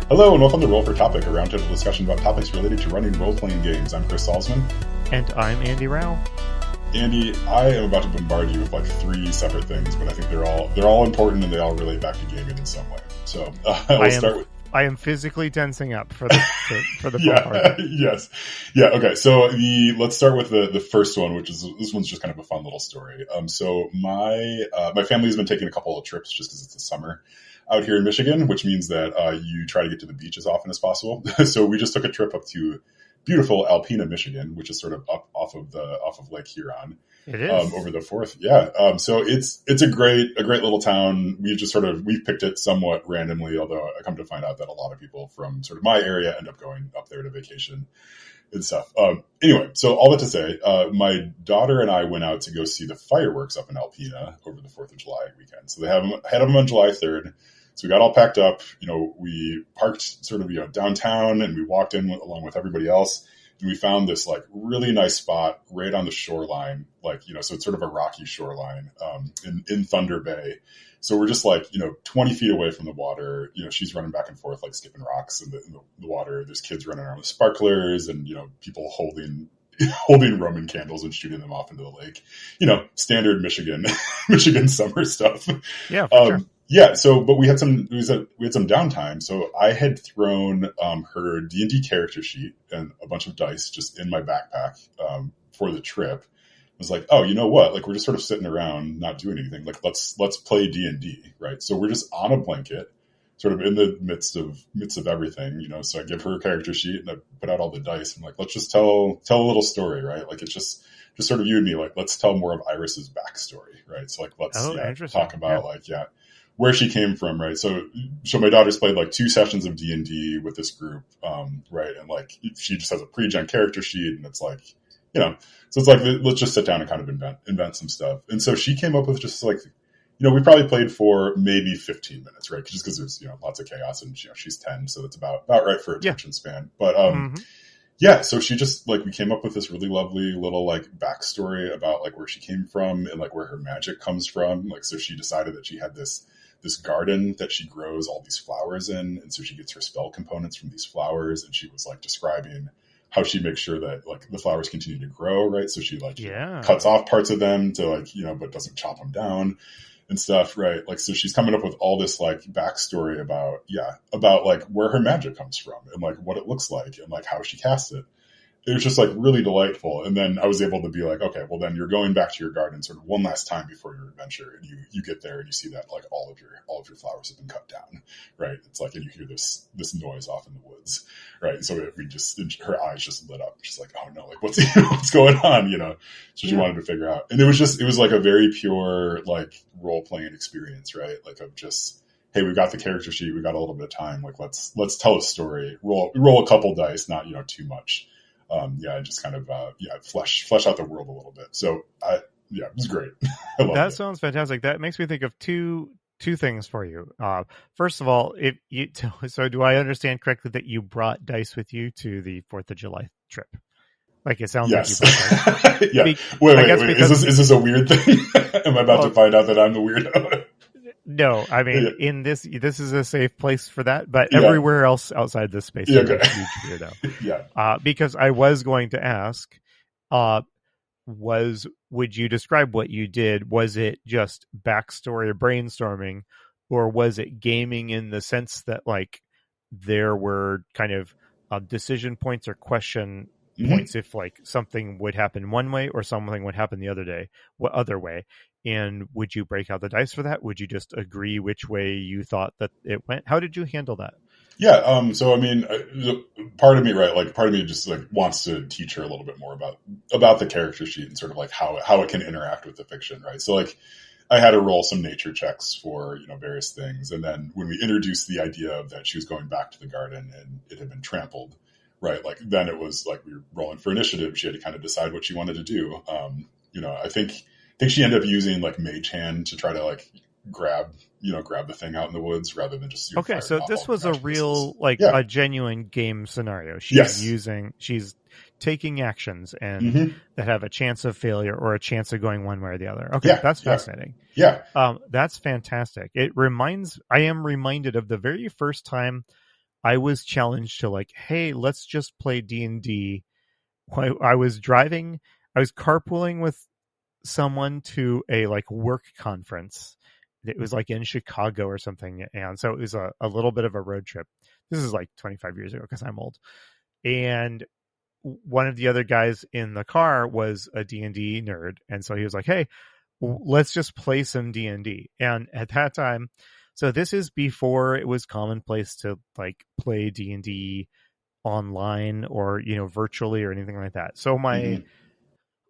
Hello and welcome to Roll for Topic, a roundtable discussion about topics related to running role-playing games. I'm Chris Salzman. And I'm Andy Rao. Andy, I am about to bombard you with like three separate things, but I think they're all important and they all relate back to gaming in some way. So I am physically tensing up for the yeah, yes. Yeah, okay. So let's start with the first one, which is, this one's just kind of a fun little story. So my family has been taking a couple of trips just because it's the summer out here in Michigan, which means that you try to get to the beach as often as possible. So we just took a trip up to beautiful Alpena, Michigan, which is sort of up off of Lake Huron. It is over the 4th. Yeah. So it's a great little town. We've picked it somewhat randomly, although I come to find out that a lot of people from sort of my area end up going up there to vacation and stuff. Anyway, so all that to say, my daughter and I went out to go see the fireworks up in Alpena over the 4th of July weekend. So they had them on July 3rd. So we got all packed up, we parked sort of, downtown, and we walked in along with everybody else. And we found this like really nice spot right on the shoreline, so it's sort of a rocky shoreline, in Thunder Bay. So we're just 20 feet away from the water. She's running back and forth, like skipping rocks in the water. There's kids running around with sparklers and, people holding Roman candles and shooting them off into the lake, standard Michigan summer stuff. Yeah, for sure. Yeah. So, but we had some downtime. So I had thrown, her D&D character sheet and a bunch of dice just in my backpack, for the trip. I was like, oh, you know what? Like, we're just sort of sitting around, not doing anything. Like, let's play D&D. Right. So we're just on a blanket, sort of in the midst of everything, so I give her a character sheet and I put out all the dice. I'm like, let's just tell a little story. Right. Like, it's just sort of you and me, like, let's tell more of Iris's backstory. Right. So let's talk about where she came from, right? So my daughter's played like 2 sessions of D&D with this group, right? And like she just has a pre-gen character sheet, and it's like, so it's like, let's just sit down and kind of invent some stuff. And so she came up with just like, we probably played for maybe 15 minutes, right? Just because there's lots of chaos, and she's 10, so that's about right for attention span. But yeah, so she just we came up with this really lovely little like backstory about like where she came from and like where her magic comes from. Like, so she decided that she had this garden that she grows all these flowers in. And so she gets her spell components from these flowers. And she was like describing how she makes sure that like the flowers continue to grow. Right. So she cuts off parts of them to but doesn't chop them down and stuff. Right. Like, so she's coming up with all this like backstory about like where her magic comes from and like what it looks like and like how she casts it. It was just like really delightful. And then I was able to be like, okay, well then you're going back to your garden sort of one last time before your adventure. And you get there and you see that like all of your flowers have been cut down. Right. It's like, and you hear this noise off in the woods. Right. So her eyes just lit up. She's like, oh no, like what's going on? So she wanted to figure out. And it was like a very pure, like role playing experience, right? Like of just, hey, we've got the character sheet. We've got a little bit of time. Like, let's tell a story, roll a couple dice, not, too much. Just kind of, flesh out the world a little bit. So it was great. That sounds fantastic. That makes me think of two things for you. First of all, so do I understand correctly that you brought dice with you to the 4th of July trip? Like, it sounds like you brought dice. Yeah. Wait. Is this a weird thing? Am I about to find out that I'm the weirdo? No, I mean, in this is a safe place for that, but everywhere else outside this space, you're a huge weirdo. Because I was going to ask, would you describe what you did? Was it just backstory or brainstorming, or was it gaming in the sense that like there were kind of decision points or question points if like something would happen one way or something would happen the other way? And would you break out the dice for that? Would you just agree which way you thought that it went? How did you handle that? Yeah. So, I mean, part of me, right, like part of me just like wants to teach her a little bit more about the character sheet and sort of like how it can interact with the fiction. Right. So like I had her roll some nature checks for, various things. And then when we introduced the idea of that she was going back to the garden and it had been trampled, right. Like then it was like we were rolling for initiative. She had to kind of decide what she wanted to do. I think she ended up using like Mage Hand to try to like grab the thing out in the woods rather than just okay. So this was a real a genuine game scenario. She's taking actions and that have a chance of failure or a chance of going one way or the other. Okay, that's fascinating. Yeah, that's fantastic. I am reminded of the very first time I was challenged to like, hey, let's just play D&D. I was driving, I was carpooling with someone to a like work conference. It was like in Chicago or something. And so it was a little bit of a road trip. This is like 25 years ago because I'm old. And one of the other guys in the car was a D&D nerd. And so he was like, hey, let's just play some D&D. And at that time, so this is before it was commonplace to like play D&D online or, you know, virtually or anything like that. So Mm-hmm.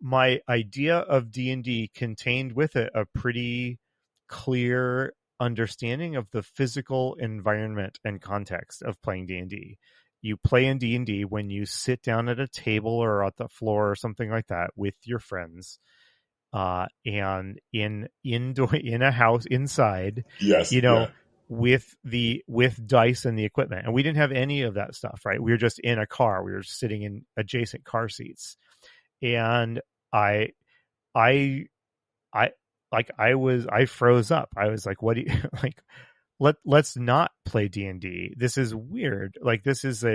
my idea of D&D contained with it a pretty clear understanding of the physical environment and context of playing D&D. You play in D&D when you sit down at a table or at the floor or something like that with your friends, and in a house inside, Yes. you know, Yeah. with dice and the equipment. And we didn't have any of that stuff, right? We were just in a car. We were sitting in adjacent car seats. And I I I I froze up. I was like, what do you like, let's not play D&D. This is weird. Like, this is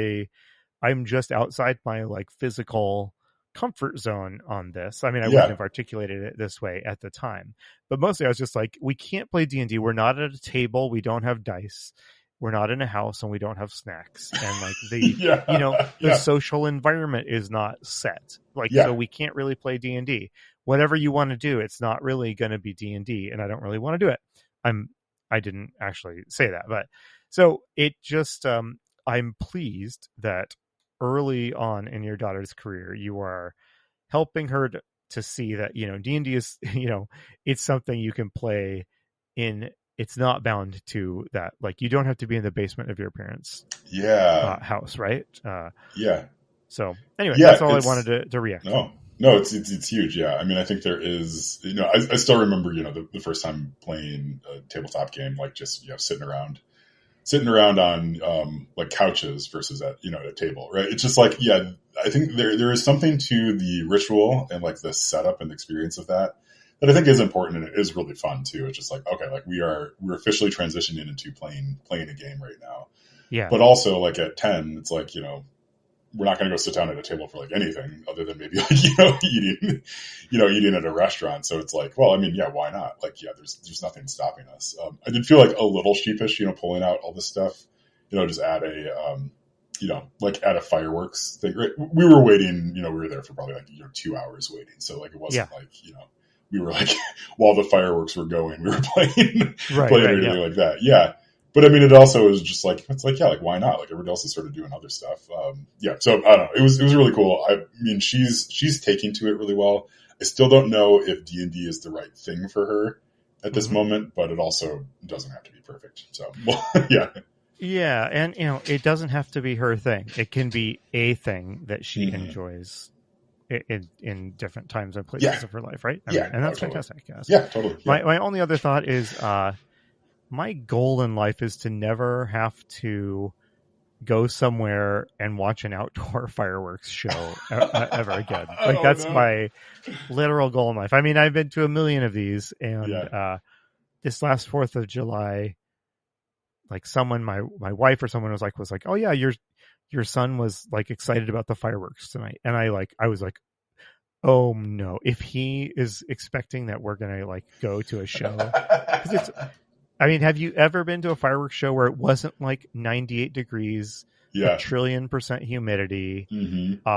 I'm just outside my like physical comfort zone on this. I mean, I wouldn't Yeah. have articulated it this way at the time, but mostly I was just like, we can't play D&D. We're not at a table. We don't have dice. We're not in a house and we don't have snacks. And like Yeah. the Yeah. social environment is not set. Like, so Yeah. we can't really play D&D. Whatever you want to do, it's not really going to be D&D, and I don't really want to do it. I didn't actually say that, but so it just, I'm pleased that early on in your daughter's career, you are helping her to see that, you know, D&D is, you know, it's something you can play in. It's not bound to that. Like, you don't have to be in the basement of your parents' Yeah. house, right? Yeah. So anyway, Yeah. that's all I It's wanted to react to. no, it's huge. Yeah. I mean, I think there is, you know, I still remember, you know, the first time playing a tabletop game, like just, you know, sitting around on like couches versus at, you know, at a table, right? It's just like, yeah, I think there is something to the ritual and like the setup and the experience of that I think is important, and it is really fun too. It's just like, okay, like we're officially transitioning into playing a game right now. Yeah. But also like at 10, it's like, you know, we're not going to go sit down at a table for like anything other than maybe like, eating at a restaurant. So it's like, well, I mean, yeah, why not? Like, yeah, there's nothing stopping us. I did feel like a little sheepish, you know, pulling out all this stuff, you know, just at a, like at a fireworks thing. Right? We were waiting, you know, we were there for probably like, you know, 2 hours waiting. So like, it wasn't like, you know, we were like, while the fireworks were going, we were playing or anything like that. Yeah. But I mean, it also is just like, it's like, yeah, like why not? Like everybody else is sort of doing other stuff. Yeah. So I don't know. It was really cool. I mean, she's taking to it really well. I still don't know if D&D is the right thing for her at this moment, but it also doesn't have to be perfect. So yeah. Yeah. And you know, it doesn't have to be her thing. It can be a thing that she enjoys in different times and places of her life. Right. I mean, and that's fantastic. Yes. Yeah, totally. Yeah. My only other thought is, my goal in life is to never have to go somewhere and watch an outdoor fireworks show ever again. Like that's my literal goal in life. I mean, I've been to a million of these, and this last 4th of July, like someone, my wife or someone was like, oh yeah, your son was like excited about the fireworks tonight, and I was like, oh no, if he is expecting that we're gonna like go to a show, because it's. I mean, have you ever been to a fireworks show where it wasn't like 98 degrees, a trillion% humidity?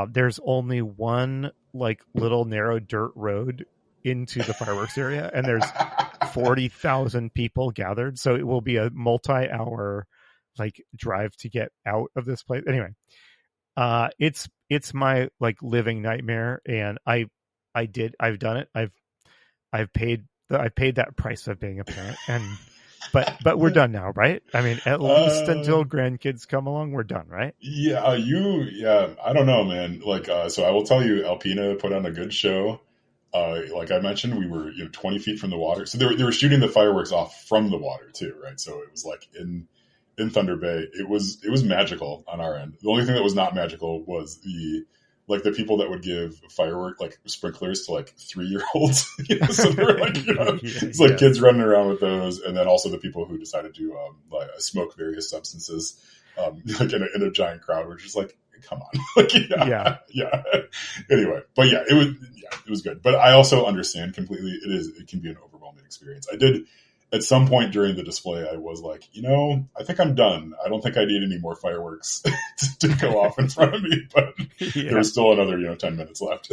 There's only one like little narrow dirt road into the fireworks area, and there's 40,000 people gathered. So it will be a multi-hour like drive to get out of this place. Anyway, it's my like living nightmare, and I've done it. I've paid that price of being a parent, and. But we're done now, right? I mean, at least until grandkids come along, we're done, right? Yeah, I don't know, man. Like, so I will tell you, Alpina put on a good show. Like I mentioned, we were 20 feet from the water, so they were shooting the fireworks off from the water too, right? So it was like in Thunder Bay. It was magical on our end. The only thing that was not magical was the people that would give firework like sprinklers to like 3-year-olds. So they were like, it's like kids running around with those, and then also the people who decided to like smoke various substances. like in a giant crowd, which is like, come on. Like, Yeah. yeah. Anyway, but yeah, it was good. But I also understand completely. It can be an overwhelming experience. I did at some point during the display, I was like, I think I'm done. I don't think I need any more fireworks to go off in front of me, but Yeah. there was still another, 10 minutes left.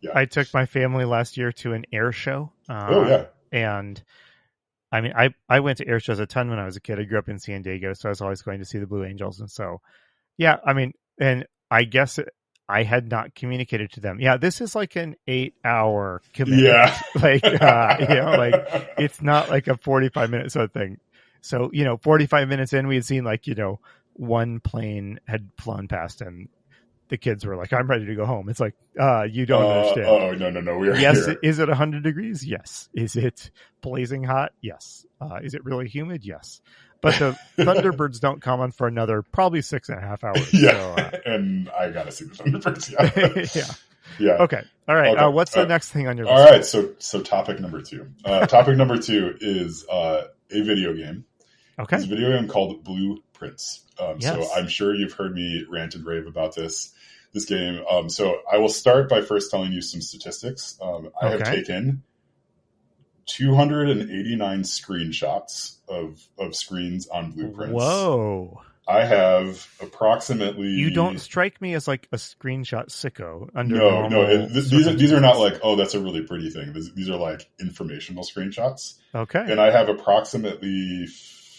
Yeah. I took my family last year to an air show. Oh yeah. And I mean, I went to air shows a ton when I was a kid. I grew up in San Diego, so I was always going to see the Blue Angels. And so, yeah, I mean, and I guess I had not communicated to them. Yeah, this is like an 8-hour commitment. Yeah. Like, like it's not like a 45-minute sort of thing. So, 45 minutes in, we had seen like, one plane had flown past and the kids were like, I'm ready to go home. It's like, you don't understand. Oh, no. We are yes. here. Is it 100 degrees? Yes. Is it blazing hot? Yes. Is it really humid? Yes. But the Thunderbirds don't come on for another probably 6.5 hours. Yeah. So, and I got to see the Thunderbirds. Yeah. Yeah. Yeah. Okay. All right. Okay. What's the next thing on your list? All right. So topic number 2. Topic number 2 is a video game. Okay. It's a video game called Blueprints. Yes. So I'm sure you've heard me rant and rave about this game. So I will start by first telling you some statistics. I have taken 289 screenshots of screens on Blueprints. Whoa. I have approximately... You don't strike me as like a screenshot sicko. No. These are not like, oh, that's a really pretty thing. These are like informational screenshots. Okay. And I have approximately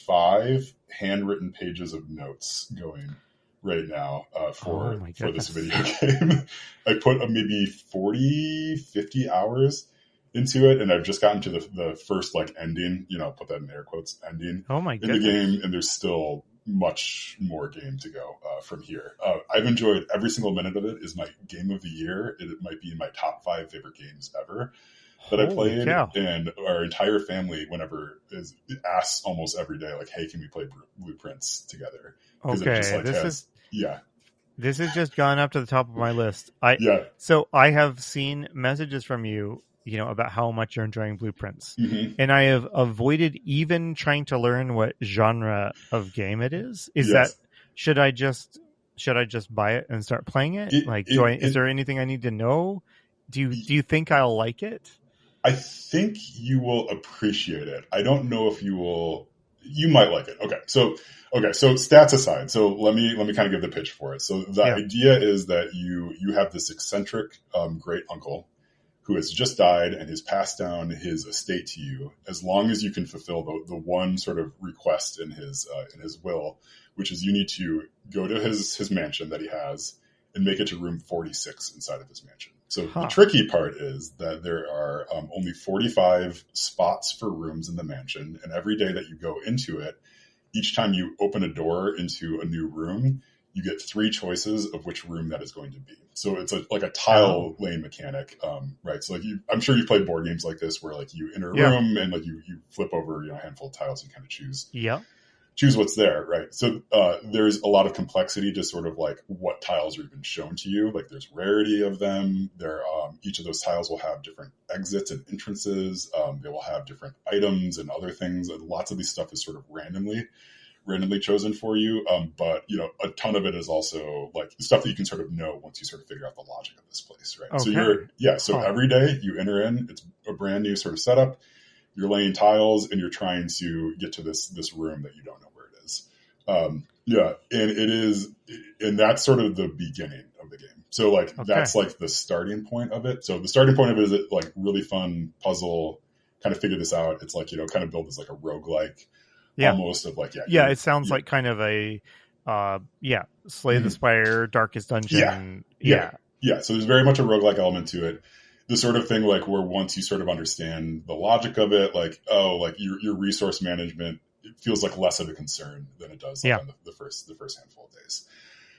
5 handwritten pages of notes going right now for this video game. I put maybe 40, 50 hours into it, and I've just gotten to the first like ending, put that in air quotes, ending in the game, and there's still much more game to go from here. I've enjoyed every single minute of it. Is my game of the year. It might be in my top 5 favorite games ever that I played. And our entire family, whenever asks almost every day, like, hey, can we play Blueprints together? Okay, this has just gone up to the top of my list. So I have seen messages from you, about how much you're enjoying Blueprints. Mm-hmm. And I have avoided even trying to learn what genre of game it is. Should I just buy it and start playing it? Is there anything I need to know? Do you think I'll like it? I think you will appreciate it. I don't know if you will. You might like it. Okay. So stats aside, so let me kind of give the pitch for it. So the idea is that you have this eccentric great uncle who has just died and has passed down his estate to you, as long as you can fulfill the one sort of request in his will, which is you need to go to his mansion that he has and make it to room 46 inside of his mansion. So the tricky part is that there are only 45 spots for rooms in the mansion, and every day that you go into it, each time you open a door into a new room, you get 3 choices of which room that is going to be. So it's like a tile lane mechanic, right? So like I'm sure you've played board games like this where like you enter a room and like you flip over a handful of tiles and kind of choose what's there, right? So there's a lot of complexity to sort of like what tiles are even shown to you. Like there's rarity of them. Each of those tiles will have different exits and entrances. They will have different items and other things. And lots of these stuff is sort of randomly chosen for you. But a ton of it is also like stuff that you can sort of know once you sort of figure out the logic of this place, right? Okay. So every day you enter in, it's a brand new sort of setup. You're laying tiles and you're trying to get to this room that you don't know where it is. And that's sort of the beginning of the game. So like that's like the starting point of it. So the starting point of it is like really fun puzzle, kind of figure this out. It's like, kind of build as like a roguelike almost of like, it sounds like kind of a, Slay the Spire, Darkest Dungeon. Yeah. So there's very much a roguelike element to it. The sort of thing like where once you sort of understand the logic of it, like, your resource management, it feels like less of a concern than it does on the first handful of days.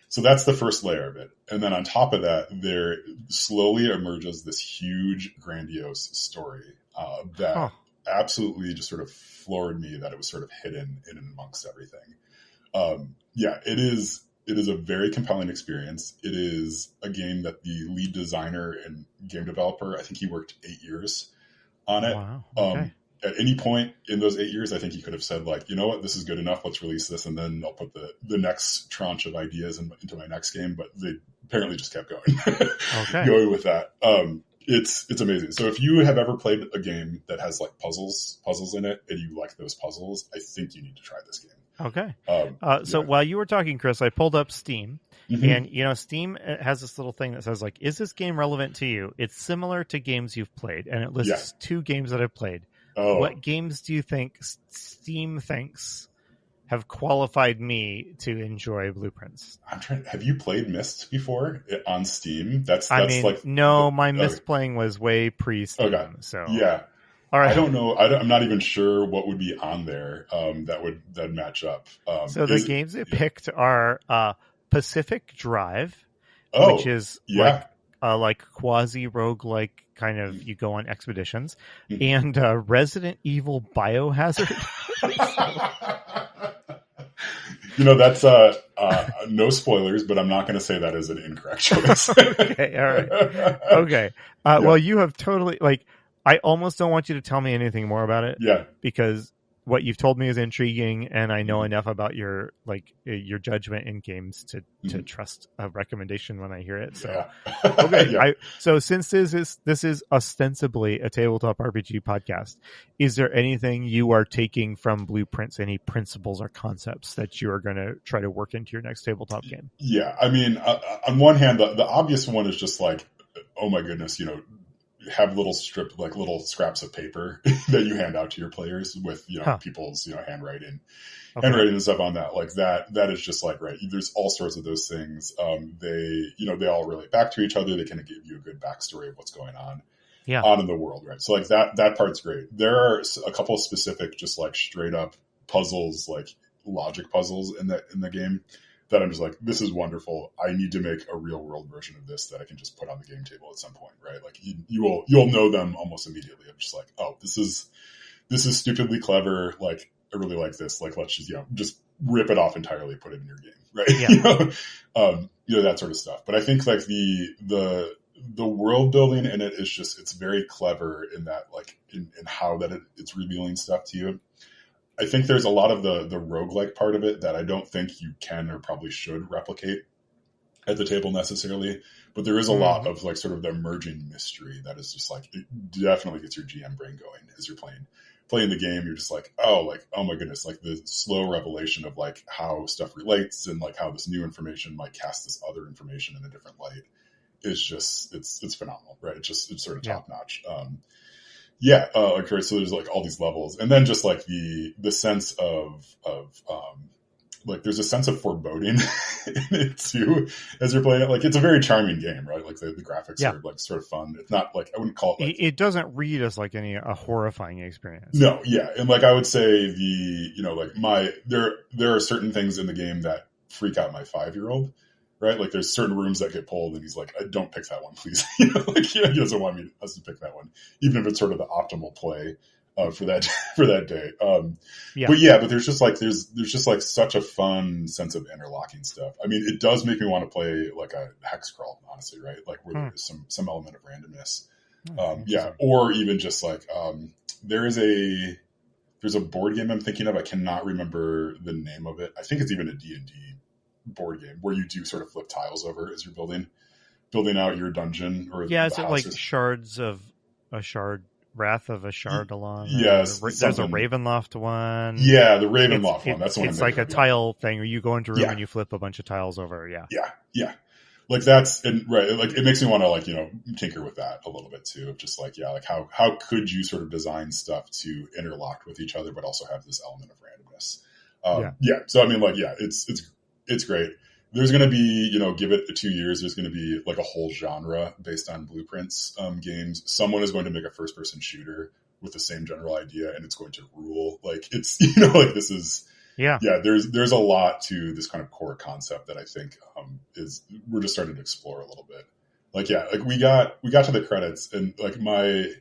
So that's the first layer of it. And then on top of that, there slowly emerges this huge, grandiose story that absolutely just sort of floored me that it was sort of hidden in and amongst everything. It is a very compelling experience. It is a game that the lead designer and game developer, I think he worked 8 years on it. Wow. Okay. at any point in those 8 years, I think he could have said like, you know what, this is good enough. Let's release this, and then I'll put the next tranche of ideas into my next game. But they apparently just kept going, going with that. It's amazing. So if you have ever played a game that has like puzzles in it, and you like those puzzles, I think you need to try this game. Okay. So while you were talking, Chris, I pulled up Steam. And, Steam has this little thing that says, like, is this game relevant to you? It's similar to games you've played. And it lists 2 games that I've played. Oh. What games do you think Steam thinks have qualified me to enjoy Blueprints? Have you played Myst before on Steam? No, my Myst playing was way pre-Steam. Okay. So yeah. All right. I don't know. I'm not even sure what would be on there that'd match up. So the games it picked are Pacific Drive, which is like quasi roguelike kind of, you go on expeditions, and Resident Evil Biohazard. That's no spoilers, but I'm not going to say that is an incorrect choice. Okay, all right. Okay. Well, you have totally, like, I almost don't want you to tell me anything more about it. Yeah. Because what you've told me is intriguing, and I know enough about your judgment in games to trust a recommendation when I hear it. So, okay. So since this is ostensibly a tabletop RPG podcast, is there anything you are taking from Blueprints, any principles or concepts that you are going to try to work into your next tabletop game? Yeah. I mean, on one hand, the obvious one is just like, oh my goodness, have little scraps of paper that you hand out to your players with, people's, handwriting and stuff on that. Like that is just like, right. There's all sorts of those things. They all relate back to each other. They kind of give you a good backstory of what's going on in the world. Right. So like that part's great. There are a couple of specific, just like straight up puzzles, like logic puzzles in the game that I'm just like, this is wonderful. I need to make a real world version of this that I can just put on the game table at some point, right? Like you'll know them almost immediately. I'm just like, oh, this is stupidly clever. Like I really like this. Like let's just rip it off entirely, put it in your game, right? Yeah. That sort of stuff. But I think like the world building in it is just, it's very clever in that, like in how that it's revealing stuff to you. I think there's a lot of the roguelike part of it that I don't think you can or probably should replicate at the table necessarily. But there is a lot of like sort of the emerging mystery that is just like, it definitely gets your GM brain going as you're playing the game. You're just like, oh my goodness, like the slow revelation of like how stuff relates and like how this new information might cast this other information in a different light is just, it's phenomenal, right? It's sort of top notch. So there's like all these levels, and then just like the sense of like there's a sense of foreboding in it too as you're playing it. Like it's a very charming game, right? Like the graphics are like sort of fun. It's not like, I wouldn't call it like, it doesn't read as like a horrifying experience. No, yeah, and like I would say there are certain things in the game that freak out my 5-year-old. Right, like there's certain rooms that get pulled, and he's like, "Don't pick that one, please." He doesn't want us to pick that one, even if it's sort of the optimal play for that day. But there's just like such a fun sense of interlocking stuff. I mean, it does make me want to play like a hex crawl, honestly, right? Like where there's some element of randomness, or even just like there's a board game I'm thinking of. I cannot remember the name of it. I think it's even a D&D board game where you do sort of flip tiles over as you're building out your dungeon. Or is it like shards of a shard, Wrath of a Shardalon? Yes, there's a Ravenloft one. Yeah, the Ravenloft one. That's one. It's like a tile thing where you go into a room and you flip a bunch of tiles over. Yeah. Like that's right. Like it makes me want to like tinker with that a little bit too. Of just like like how could you sort of design stuff to interlock with each other, but also have this element of randomness. So I mean, like it's great. There's going to be, give it 2 years. There's going to be like a whole genre based on Blueprints games. Someone is going to make a first person shooter with the same general idea, and it's going to rule. Like it's, like this is, there's a lot to this kind of core concept that I think we're just starting to explore a little bit. Like, like we got to the credits, and like the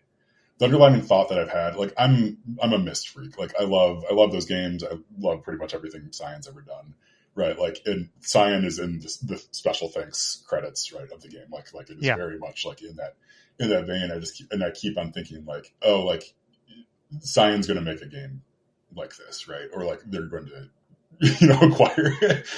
underlying thought that I've had, like I'm a Myst freak. Like I love those games. I love pretty much everything Cyan's ever done. Right, like, and Cyan is in the special thanks credits, right, of the game. Like it is very much like in that vein. I keep on thinking like, oh, like Cyan's going to make a game like this, right? Or like they're going to, acquire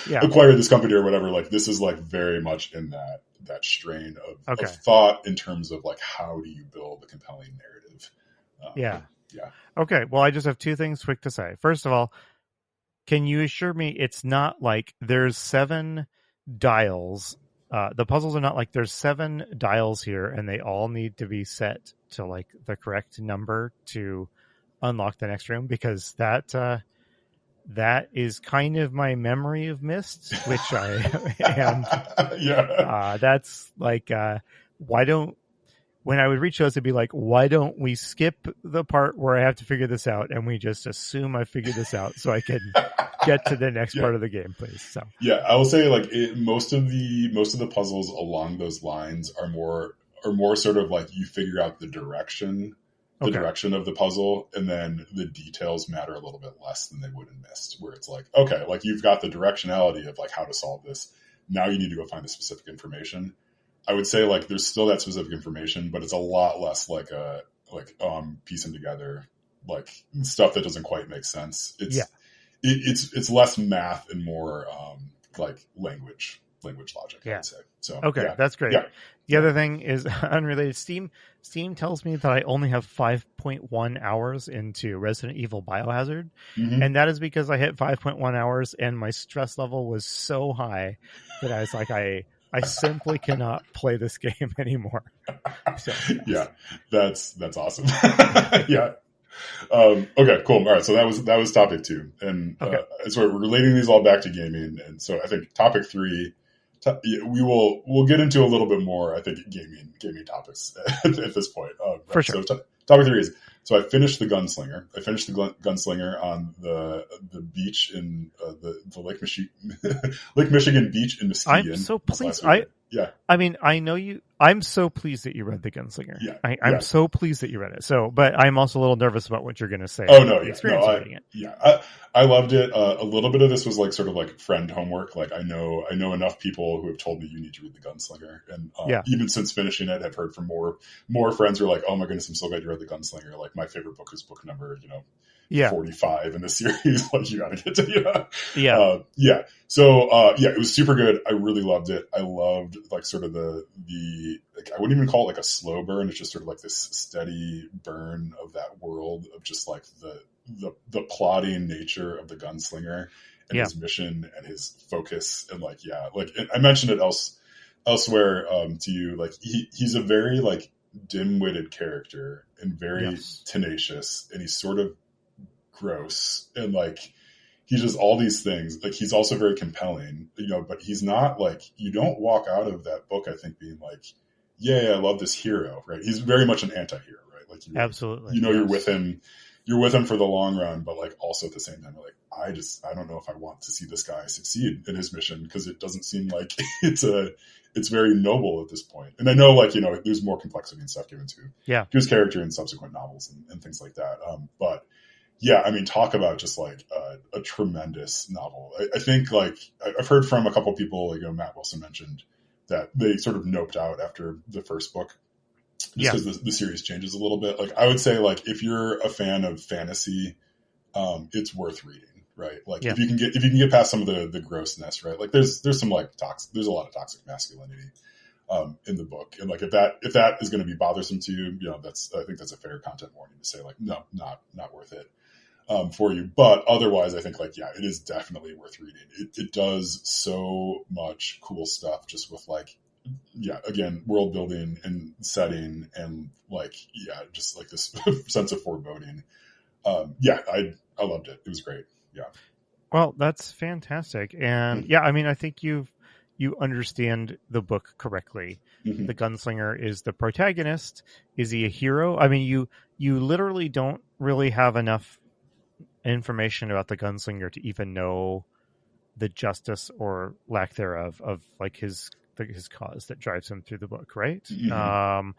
Yeah. acquire this company or whatever. Like this is like very much in that strain of Okay. thought in terms of like how do you build a compelling narrative. Yeah. Yeah. Okay. Well, I just have two things quick to say. First of all, can you assure me it's not like there's 7 dials? The puzzles are not like there's 7 dials here and they all need to be set to like the correct number to unlock the next room, because that is kind of my memory of Myst, which I and Yeah. that's like why don't, when I would reach those, it'd be like, why don't we skip the part where I have to figure this out and we just assume I figured this out so I can get to the next part of the game, please. So yeah, I will say like most of the puzzles along those lines are more sort of like you figure out the direction of the puzzle, and then the details matter a little bit less than they would in Myst, where it's like, okay, like you've got the directionality of like how to solve this. Now you need to go find the specific information. I would say like there's still that specific information, but it's a lot less like piecing together like stuff that doesn't quite make sense. It's less math and more like language logic, I would say. So okay, that's great. Yeah. The other thing is unrelated. Steam tells me that I only have 5.1 hours into Resident Evil Biohazard, and that is because I hit 5.1 hours and my stress level was so high that I was like, I simply cannot play this game anymore. So, yeah, that's awesome. Yeah. Okay, cool. All right, so that was topic 2, and so we're relating these all back to gaming, and so I think topic 3, we'll get into a little bit more. I think gaming topics at this point. Right? For sure. So topic 3 is, so I finished the Gunslinger. I finished the Gunslinger on the beach in the Lake Michigan beach in Muskegon. I'm so pleased. Yeah. I mean, I know you. I'm so pleased that you read the Gunslinger. Yeah. I'm so pleased that you read it. So, but I'm also a little nervous about what you're going to say. Oh no, yeah, experience no, reading it. Yeah, I loved it. A little bit of this was like sort of like friend homework. Like I know enough people who have told me you need to read the Gunslinger, and even since finishing it, I've heard from more friends who are like, oh my goodness, I'm so glad you read the Gunslinger. Like my favorite book is book number 45 in the series. Like you got to get to So it was super good. I really loved it. I loved like sort of the like, I wouldn't even call it like a slow burn. It's just sort of like this steady burn of that world of just like the plotting nature of the Gunslinger and his mission and his focus, and like I mentioned it elsewhere to you. Like he's a very like dim-witted character and very tenacious, and he's sort of gross, and like he does all these things. Like he's also very compelling, but he's not like, you don't walk out of that book I think being like, yeah, I love this hero, right? He's very much an anti-hero, right? Like absolutely, you're with him for the long run, but like also at the same time, like I don't know if I want to see this guy succeed in his mission, because it doesn't seem like it's very noble at this point. And I know like there's more complexity and stuff given to his character in subsequent novels and things like that. But yeah, I mean, talk about just like a tremendous novel. I think like I've heard from a couple people, like Matt Wilson mentioned that they sort of noped out after the first book, just because the series changes a little bit. Like I would say, like if you're a fan of fantasy, it's worth reading, right? Like if you can get past some of the grossness, right? Like there's some like there's a lot of toxic masculinity in the book, and like if that is going to be bothersome to you, I think that's a fair content warning to say like, no, not worth it. For you, but otherwise I think like, it is definitely worth reading. It does so much cool stuff just with like, again, world building and setting, and like, just like this sense of foreboding. I loved it. It was great. Yeah. Well, that's fantastic. And I mean, I think you understand the book correctly. Mm-hmm. The Gunslinger is the protagonist. Is he a hero? I mean, you literally don't really have enough information about the Gunslinger to even know the justice or lack thereof of like his cause that drives him through the book, right? Mm-hmm.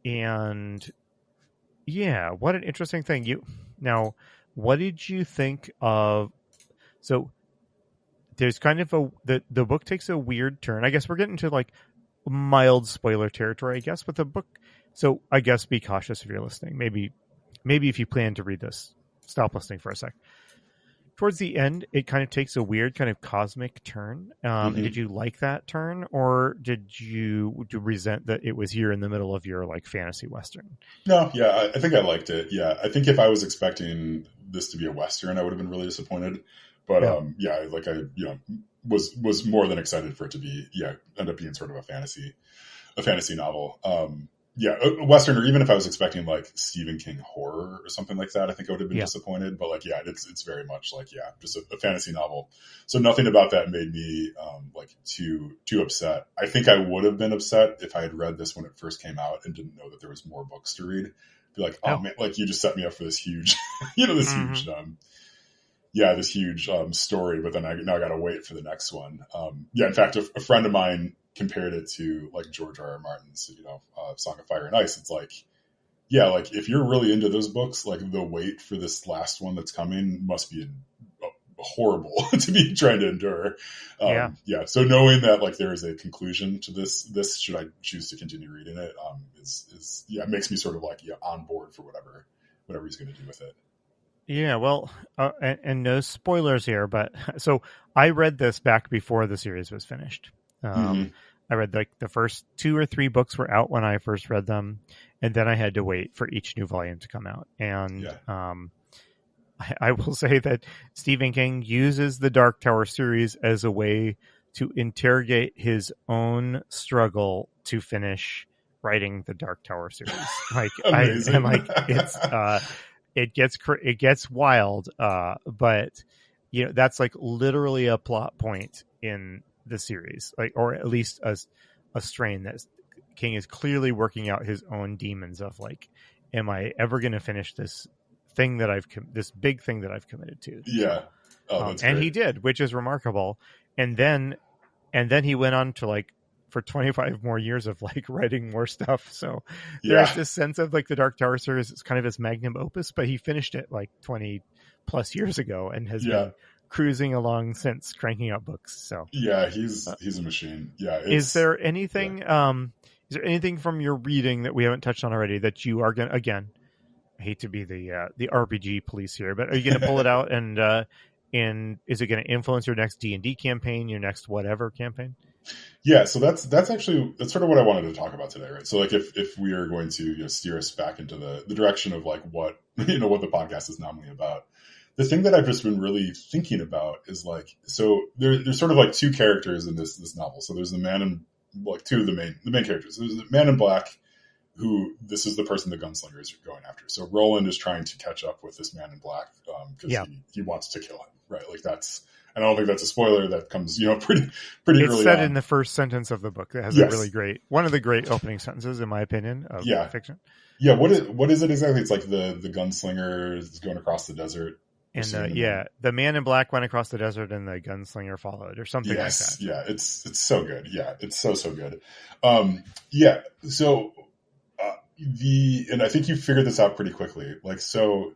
And what an interesting thing. Now, what did you think of? So there's kind of the book takes a weird turn. I guess we're getting to like mild spoiler territory, I guess, with the book. So I guess be cautious if you're listening. Maybe maybe if you plan to read this, stop listening for a sec. Towards the end, it kind of takes a weird kind of cosmic turn. Did you like that turn, or did you resent that it was here in the middle of your like fantasy Western? No, yeah, I think I liked it. Yeah, I think if I was expecting this to be a Western, I would have been really disappointed. But Yeah. yeah, like I, was more than excited for it to be, end up being sort of a fantasy novel. Yeah, a Western, or even if I was expecting like Stephen King horror or something like that, I think I would have been disappointed. But like, yeah, it's very much like, just a fantasy novel. So nothing about that made me like too upset. I think I would have been upset if I had read this when it first came out and didn't know that there was more books to read. Be like, oh man, like you just set me up for this huge, huge, this huge story. But then now I got to wait for the next one. In fact, a friend of mine compared it to like George R. R. Martin's, Song of Fire and Ice. It's like, like if you're really into those books, like the wait for this last one that's coming must be horrible to be trying to endure. So knowing that like there is a conclusion to this should I choose to continue reading it, it makes me sort of like on board for whatever he's going to do with it. Yeah, well, and no spoilers here, but so I read this back before the series was finished. I read like the first 2 or 3 books were out when I first read them, and then I had to wait for each new volume to come out. And I will say that Stephen King uses the Dark Tower series as a way to interrogate his own struggle to finish writing the Dark Tower series. Like, it gets wild, but that's like literally a plot point in the series, like, or at least a strain that King is clearly working out his own demons of like, am I ever going to finish this thing that this big thing that I've committed to? Yeah. And great. He did, which is remarkable. And then he went on to like for 25 more years of like writing more stuff. So there's this sense of like the Dark Tower series is kind of his magnum opus, but he finished it like 20 plus years ago and has been cruising along since, cranking out books. So he's a machine. Is there anything from your reading that we haven't touched on already that you are going to, again, I hate to be the RPG police here, but are you going to pull it out and is it going to influence your next D&D campaign, your next whatever campaign? Yeah, so that's sort of what I wanted to talk about today, right? So like if we are going to steer us back into the direction of like what what the podcast is normally about, the thing that I've just been really thinking about is like, so there's sort of like 2 characters in this novel. So there's the man in like 2 of the main characters. There's the man in black, who this is the person the gunslinger is going after. So Roland is trying to catch up with this man in black because he wants to kill him, right? Like that's. I don't think that's a spoiler. That comes, pretty early on. It's said in the first sentence of the book. That has a really great, one of the great opening sentences, in my opinion, of fiction. Yeah. What is it exactly? It's like the gunslinger is going across the desert. And the man in black went across the desert and the gunslinger followed, or something like that. Yeah. It's so good. Yeah. It's so good. So, and I think you figured this out pretty quickly. Like, so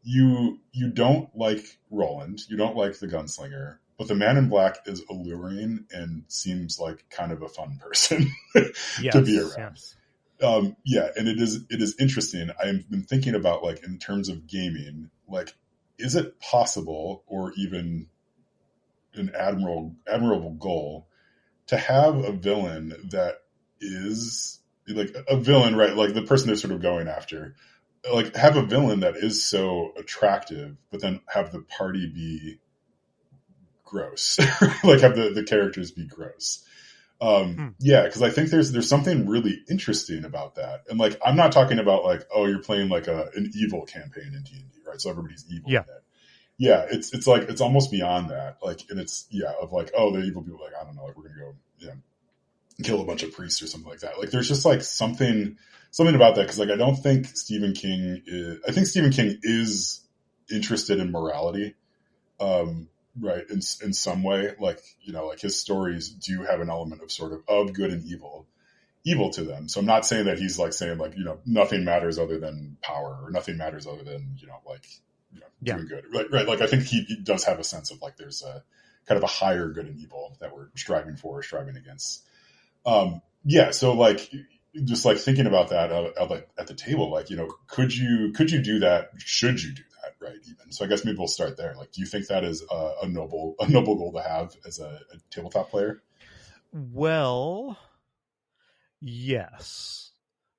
you don't like Roland, you don't like the gunslinger, but the man in black is alluring and seems like kind of a fun person to be around. Yes. And it is interesting. I've been thinking about like in terms of gaming, like, is it possible or even an admirable goal to have a villain that is like a villain, right? Like the person they're sort of going after, like have a villain that is so attractive, but then have the party be gross, like have the characters be gross. Because I think there's something really interesting about that. And like, I'm not talking about like, oh, you're playing like an evil campaign in D&D, right? So everybody's evil in it. Yeah, it's like, it's almost beyond that. Like, and it's, of like, oh, the evil people, like, I don't know, like we're going to go, kill a bunch of priests or something like that. Like, there's just like something about that. Cause like, I think Stephen King is interested in morality. Right. In some way, like, like his stories do have an element of sort of good and evil to them. So I'm not saying that he's like saying like, nothing matters other than power, or nothing matters other than, doing good. Right. Like I think he does have a sense of like, there's a kind of a higher good and evil that we're striving for or striving against. So like, just like thinking about that at the table, like, could you do that? Should you do that? Right. Even so, I guess maybe we'll start there. Like, do you think that is a noble goal to have as a tabletop player? Well, yes.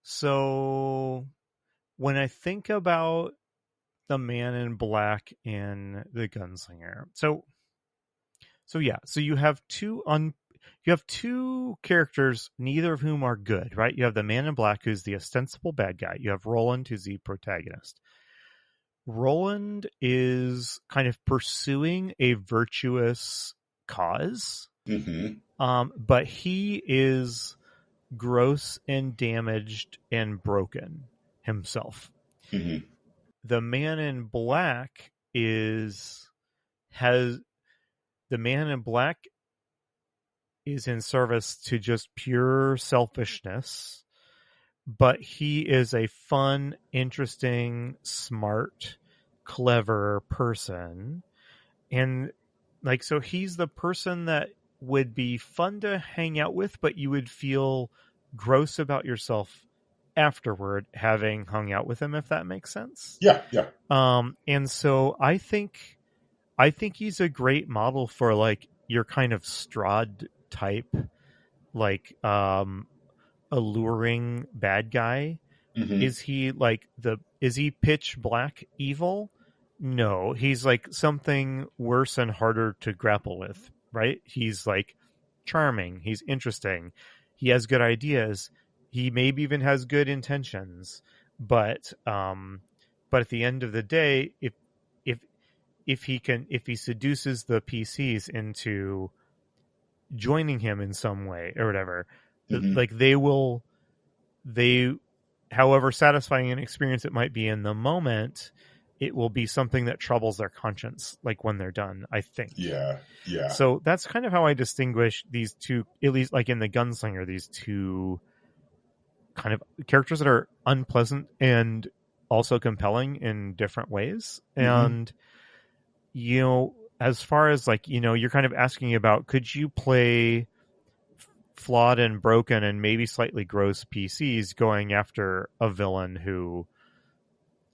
So when I think about the Man in Black and the Gunslinger, so yeah, so you have two characters, neither of whom are good, right? You have the Man in Black, who's the ostensible bad guy. You have Roland, who's the protagonist. Roland is kind of pursuing a virtuous cause, Mm-hmm. but he is gross and damaged and broken himself. Mm-hmm. The Man in Black has the Man in Black is in service to just pure selfishness, but he is a fun, interesting, smart, clever person. And like, so he's the person that would be fun to hang out with, but you would feel gross about yourself afterward having hung out with him, if that makes sense. Yeah. Yeah. And so I think he's a great model for like your kind of Strahd type, like alluring bad guy. Mm-hmm. Is he pitch black evil? No, he's like something worse and harder to grapple with, right? He's like charming, he's interesting, he has good ideas, he maybe even has good intentions, but at the end of the day, if if he seduces the PCs into joining him in some way or whatever, Mm-hmm. like they however satisfying an experience it might be in the moment, it will be something that troubles their conscience like when they're done, I think. Yeah. Yeah. So that's kind of how I distinguish these two, at least like in the Gunslinger, these two kind of characters that are unpleasant and also compelling in different ways. Mm-hmm. And as far as like, you're kind of asking about, could you play flawed and broken and maybe slightly gross PCs going after a villain who,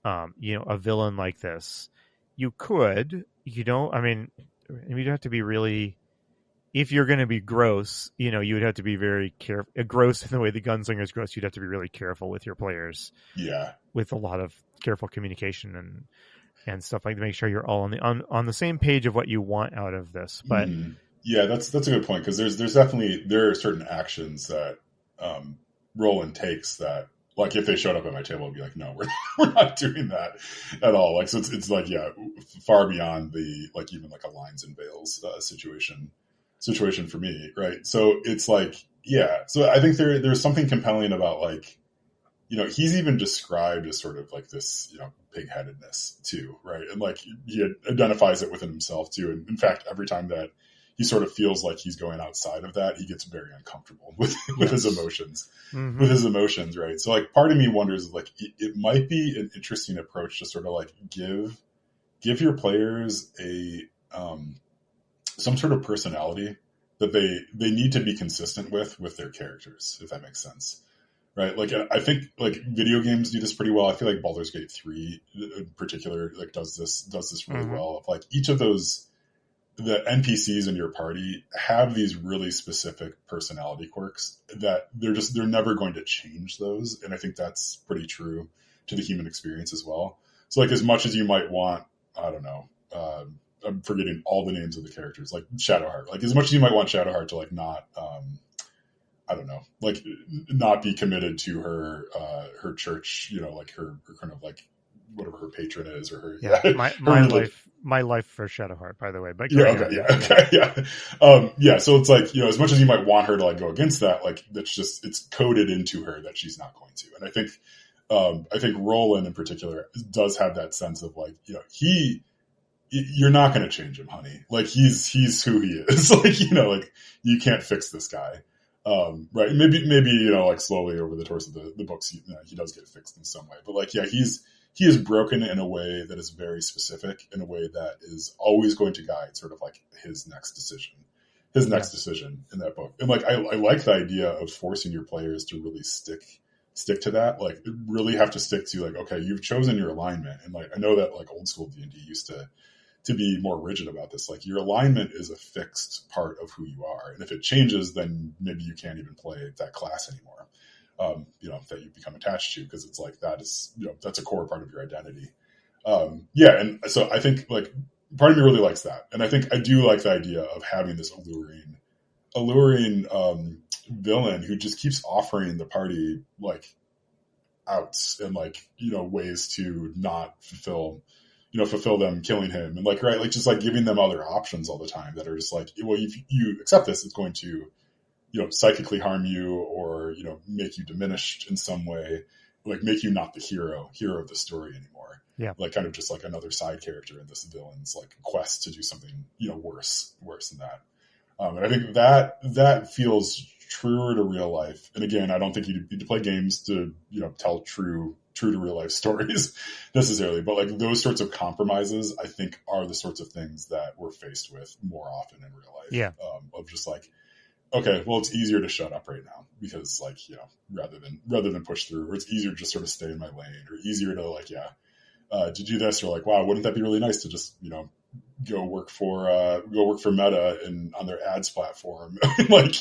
a villain like this? You could, I mean, you'd have to be really, if you're going to be gross, you would have to be very careful. Gross in the way the Gunslinger is gross, you'd have to be really careful with your players, Yeah. with a lot of careful communication and stuff like to make sure you're all on the same page of what you want out of this. But Mm-hmm. Yeah, that's a good point, because there's definitely, there are certain actions that Roland takes that, like, if they showed up at my table, I'd be like, no, we're not doing that at all. Like, so it's like, yeah, far beyond the, like, even like a lines and veils situation for me, right? So it's like, yeah, so I think there's something compelling about, like, he's even described as sort of like this, pig-headedness too, right? And like he identifies it within himself too. And in fact, every time that he sort of feels like he's going outside of that, he gets very uncomfortable with his emotions, right? So like part of me wonders, like, it might be an interesting approach to sort of like give your players a some sort of personality that they need to be consistent with their characters, if that makes sense. Right, like I think like video games do this pretty well. I feel like Baldur's Gate 3 in particular like does this really well. Of like each of those, the NPCs in your party have these really specific personality quirks that they're never going to change those, and I think that's pretty true to the human experience as well. So like as much as you might want, I don't know, I'm forgetting all the names of the characters, like Shadowheart. Like as much as you might want Shadowheart to like not. I don't know, like not be committed to her church, like her kind of like whatever her patron is, or her my life for Shadowheart, by the way. But yeah. So it's like, as much as you might want her to like go against that, like it's coded into her that she's not going to. And I think Roland in particular does have that sense of like, you're not going to change him, honey. Like he's who he is. Like, like you can't fix this guy. Right. Maybe, like slowly over the course of the books, he does get fixed in some way, but like, yeah, he is broken in a way that is very specific, in a way that is always going to guide sort of like his next decision. Yeah. next decision in that book. And like I like the idea of forcing your players to really stick to that. Like really have to stick to like, okay, you've chosen your alignment. And like I know that like old school D&D used to be more rigid about this. Like your alignment is a fixed part of who you are. And if it changes, then maybe you can't even play that class anymore. That you become attached to, because it's like that is, that's a core part of your identity. And so I think like part of me really likes that. And I think I do like the idea of having this alluring villain who just keeps offering the party like outs and like, ways to not fulfill them killing him, and like, right, like just like giving them other options all the time that are just like, well, if you accept this, it's going to, psychically harm you, or, make you diminished in some way, like make you not the hero of the story anymore. Yeah. Like kind of just like another side character in this villain's like quest to do something, worse than that. And I think that feels truer to real life. And again, I don't think you need to play games to, tell true to real life stories necessarily, but like those sorts of compromises, I think, are the sorts of things that we're faced with more often in real life. Yeah. Of just like, okay, well, it's easier to shut up right now because like, rather than push through, or it's easier to just sort of stay in my lane, or easier to like, to do this, or like, wow, wouldn't that be really nice to just, go work for Meta and on their ads platform, and like,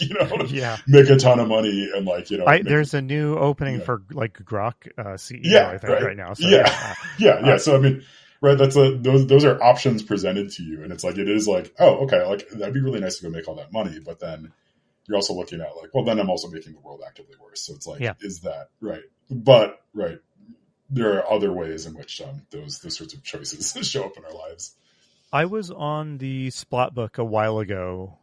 make a ton of money, and like, there's a new opening for like Grok CEO, I think, right now. So, So I mean, right, those are options presented to you, and it's like, it is like, oh, okay, like that'd be really nice to go make all that money, but then you're also looking at like, well, then I'm also making the world actively worse. So it's like, is that right? But right, there are other ways in which those sorts of choices show up in our lives. I was on the Splat book a while ago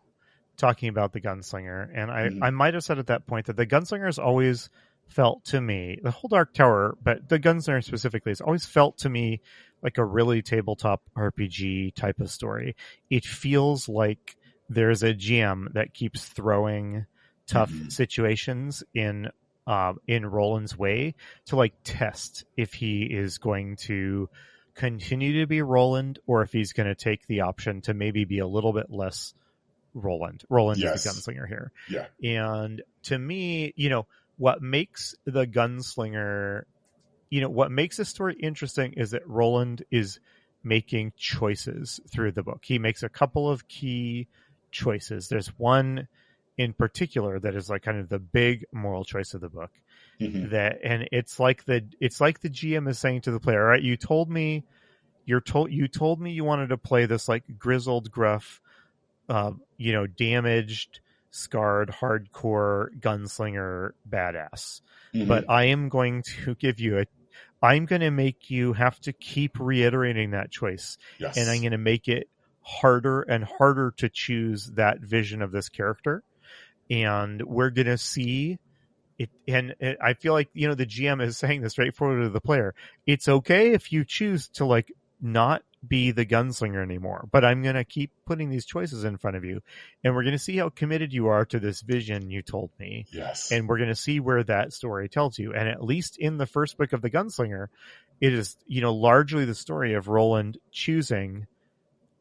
talking about the Gunslinger, and I might have said at that point that the Gunslinger has always felt to me, the whole Dark Tower, but the Gunslinger specifically, has always felt to me like a really tabletop RPG type of story. It feels like there's a GM that keeps throwing tough situations in Roland's way to like test if he is going to continue to be Roland, or if he's going to take the option to maybe be a little bit less Roland. Roland is the Gunslinger here. Yeah. And to me, what makes the Gunslinger, what makes this story interesting is that Roland is making choices through the book. He makes a couple of key choices. There's one in particular that is like kind of the big moral choice of the book. And it's like the GM is saying to the player, all right, you told me you wanted to play this like grizzled, gruff, damaged, scarred, hardcore gunslinger badass. But I am going to give you I'm going to make you have to keep reiterating that choice. Yes. And I'm going to make it harder and harder to choose that vision of this character. And we're going to see it. And I feel like, the GM is saying this straightforward to the player. It's okay if you choose to like not be the gunslinger anymore, but I'm going to keep putting these choices in front of you, and we're going to see how committed you are to this vision you told me. Yes. And we're going to see where that story tells you. And at least in the first book of the Gunslinger, it is, largely the story of Roland choosing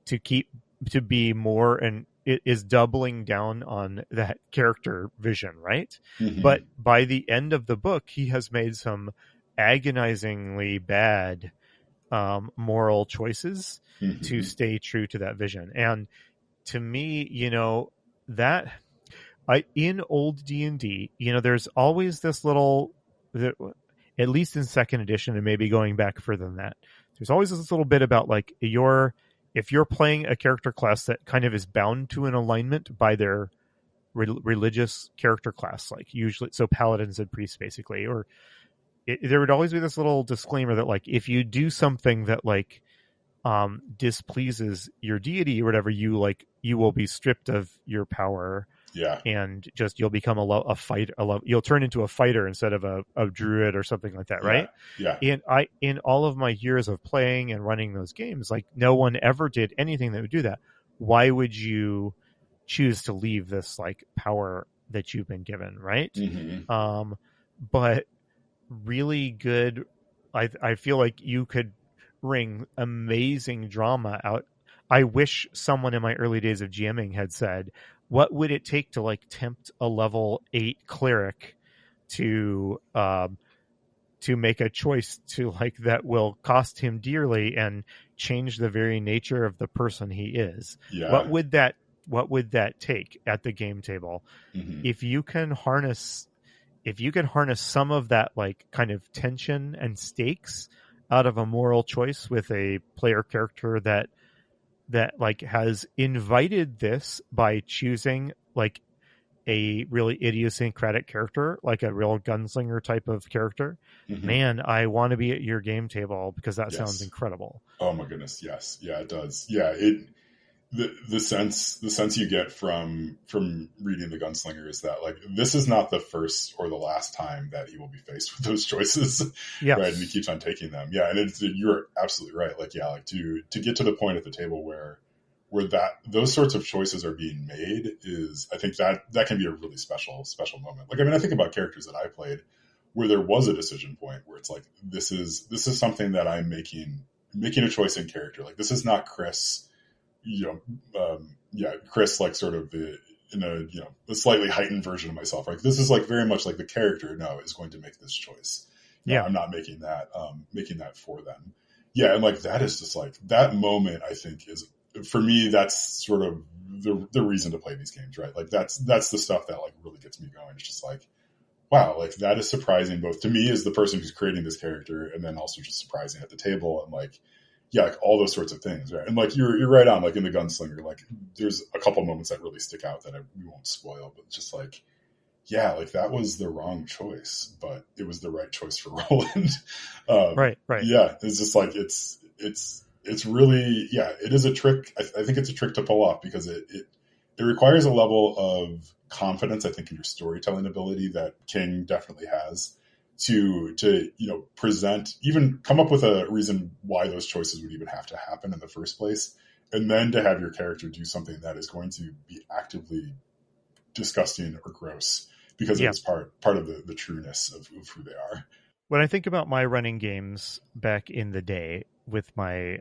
to be more, and it is doubling down on that character vision, right? But by the end of the book, he has made some agonizingly bad moral choices to stay true to that vision. And to me, that in old D&D, there's always this little, at least in second edition, and maybe going back further than that, there's always this little bit about like if you're playing a character class that kind of is bound to an alignment by their religious character class, like usually, so paladins and priests basically, or there would always be this little disclaimer that like, if you do something that like displeases your deity or whatever, you will be stripped of your power. Yeah. And just, you'll become you'll turn into a fighter instead of a druid or something like that. Right. Yeah. In all of my years of playing and running those games, like no one ever did anything that would do that. Why would you choose to leave this like power that you've been given? Right. But really good, I feel like you could wring amazing drama out. I wish someone in my early days of GMing had said, what would it take to like tempt a level 8 cleric to make a choice to like that will cost him dearly and change the very nature of the person he is? Yeah. What would that take at the game table? Mm-hmm. If you can harness some of that like kind of tension and stakes out of a moral choice with a player character that like has invited this by choosing like a really idiosyncratic character, like a real gunslinger type of character, Mm-hmm. man, I want to be at your game table because that sounds Yes. incredible. Oh my goodness. Yes. Yeah, it does. Yeah. The sense you get from reading the Gunslinger is that like this is not the first or the last time that he will be faced with those choices. Yes. Right, and he keeps on taking them. Yeah, and you're absolutely right. Like, yeah, like to get to the point at the table where that those sorts of choices are being made is, I think that can be a really special moment. Like, I mean, I think about characters that I played where there was a decision point where it's like this is something that I'm making a choice in character. Like, this is not Chris, Chris, like sort of in a slightly heightened version of myself. Like, this is like very much like the character is going to make this choice. No, I'm not making that for them. Yeah, and like that is just like that moment. I think is, for me, that's sort of the reason to play these games, right? Like that's the stuff that like really gets me going. It's just like, wow, like that is surprising both to me as the person who's creating this character, and then also just surprising at the table, and like, yeah, like all those sorts of things, right? And like you're right on, like in the Gunslinger, like there's a couple moments that really stick out that we won't spoil, but just like, yeah, like that was the wrong choice, but it was the right choice for Roland. Right. Yeah, it's just like it's really, yeah, it is a trick. I think it's a trick to pull off because it requires a level of confidence, I think, in your storytelling ability that King definitely has to present, even come up with a reason why those choices would even have to happen in the first place, and then to have your character do something that is going to be actively disgusting or gross because it was part of the trueness of who they are. When I think about my running games back in the day with my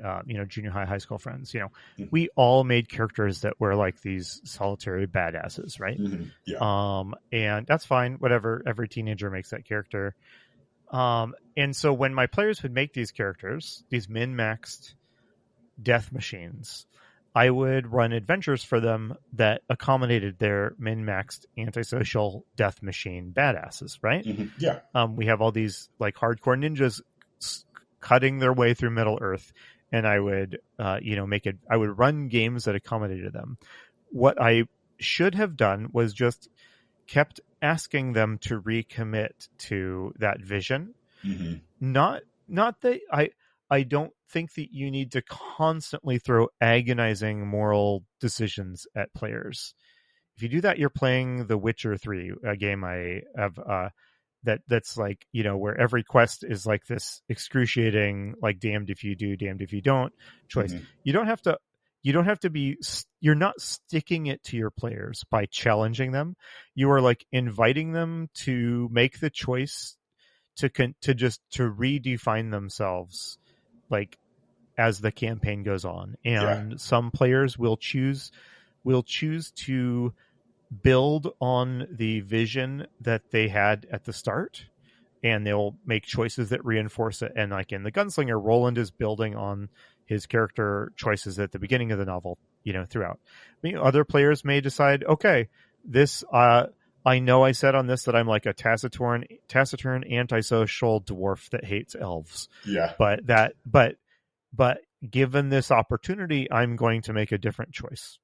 junior high school friends, we all made characters that were like these solitary badasses, right? Mm-hmm. Yeah. And that's fine, whatever. Every teenager makes that character. And so when my players would make these characters, these min-maxed death machines, I would run adventures for them that accommodated their min-maxed antisocial death machine badasses, right? Mm-hmm. Yeah. We have all these like hardcore ninjas cutting their way through Middle Earth, and I would, I would run games that accommodated them. What I should have done was just kept asking them to recommit to that vision. Mm-hmm. Not that I don't think that you need to constantly throw agonizing moral decisions at players. If you do that, you're playing The Witcher 3, a game I have that's like, where every quest is like this excruciating, like damned if you do, damned if you don't choice. Mm-hmm. You don't have to be, you're not sticking it to your players by challenging them. You are like inviting them to make the choice to redefine themselves, like as the campaign goes on. And some players will choose to build on the vision that they had at the start, and they'll make choices that reinforce it. And like in the Gunslinger, Roland is building on his character choices at the beginning of the novel, throughout. Other players may decide, okay, this, I know I said on this that I'm like a taciturn, antisocial dwarf that hates elves. Yeah. But given this opportunity, I'm going to make a different choice.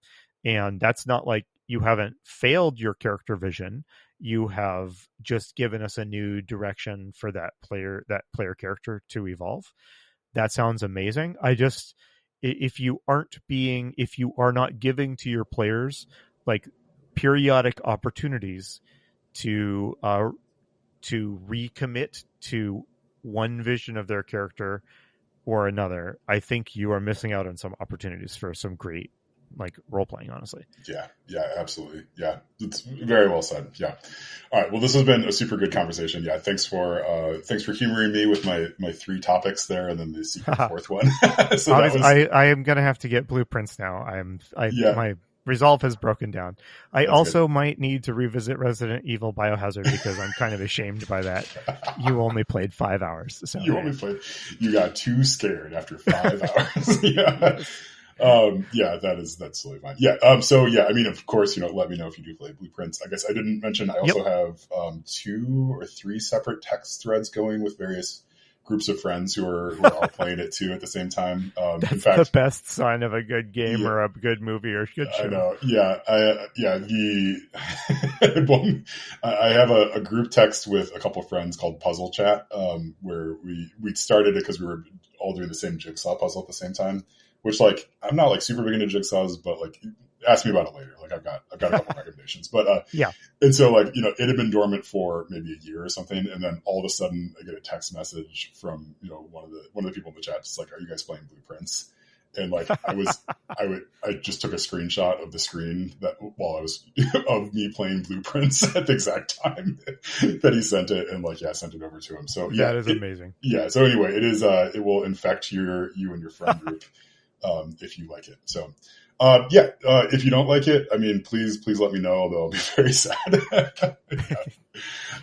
And that's not like you haven't failed your character vision. You have just given us a new direction for that player character to evolve. That sounds amazing. If you are not giving to your players like periodic opportunities to recommit to one vision of their character or another, I think you are missing out on some opportunities for some great like role playing, honestly. Yeah, absolutely. Yeah, it's very well said. Yeah. All right. Well, this has been a super good conversation. Yeah. Thanks for humoring me with my 3 topics there, and then the secret 4th one. So I am going to have to get blueprints now. My Resolve has broken down. I That's also might need to revisit Resident Evil Biohazard because I'm kind of ashamed by that. You only played 5 hours. So you got too scared after 5 hours. Yeah. That's totally fine. Yeah. So yeah, I mean, of course, let me know if you do play Blueprints. I guess I didn't mention, I also have 2 or 3 separate text threads going with various groups of friends who are all playing it too at the same time. That's in fact, the best sign of a good game or a good movie or good show. I know. Yeah. I have a group text with a couple of friends called Puzzle Chat, where we started it because we were all doing the same jigsaw puzzle at the same time, which like, I'm not like super big into jigsaws, but like, ask me about it later. Like I've got a couple recommendations, but yeah. And so like, it had been dormant for maybe a year or something. And then all of a sudden I get a text message from, one of the people in the chat. Just like, are you guys playing Blueprints? And like, I just took a screenshot of the screen of me playing Blueprints at the exact time that he sent it, and sent it over to him. So yeah, that is amazing. Yeah. So anyway, it is, it will infect you and your friend group, if you like it. So, if you don't like it, I mean, please let me know, although I'll be very sad.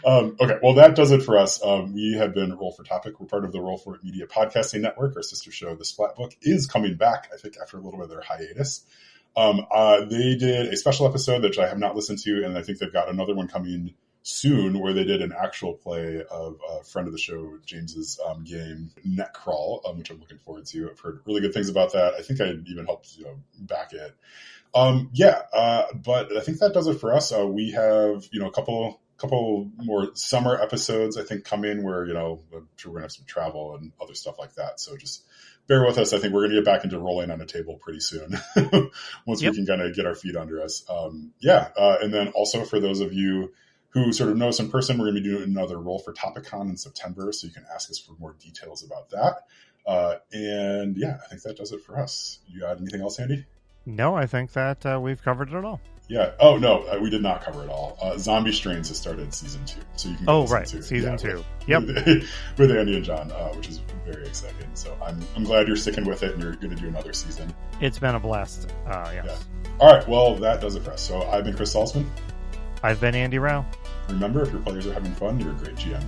Okay, well, that does it for us. We have been Roll for Topic. We're part of the Roll for It Media Podcasting Network. Our sister show, The Splat Book, is coming back, I think, after a little bit of their hiatus. They did a special episode that I have not listened to, and I think they've got another one coming soon where they did an actual play of a friend of the show, James's game, Netcrawl, which I'm looking forward to. I've heard really good things about that. I think I even helped back it. But I think that does it for us. We have a couple more summer episodes I think coming where I'm sure we're gonna have some travel and other stuff like that. So just bear with us. I think we're gonna get back into rolling on a table pretty soon once we can kind of get our feet under us. And then also for those of you who sort of know us in person, we're going to be doing another Roll for TopicCon in September, so you can ask us for more details about that. I think that does it for us. You got anything else, Andy? No, I think that we've covered it all. Yeah. Oh, no, we did not cover it all. Zombie Strains has started season 2, so you can go listen to season 2. With Andy and John, which is very exciting. So I'm glad you're sticking with it, and you're going to do another season. It's been a blast. Yes. Yeah. All right. Well, that does it for us. So I've been Chris Salzman. I've been Andy Rao. Remember, if your players are having fun, you're a great GM.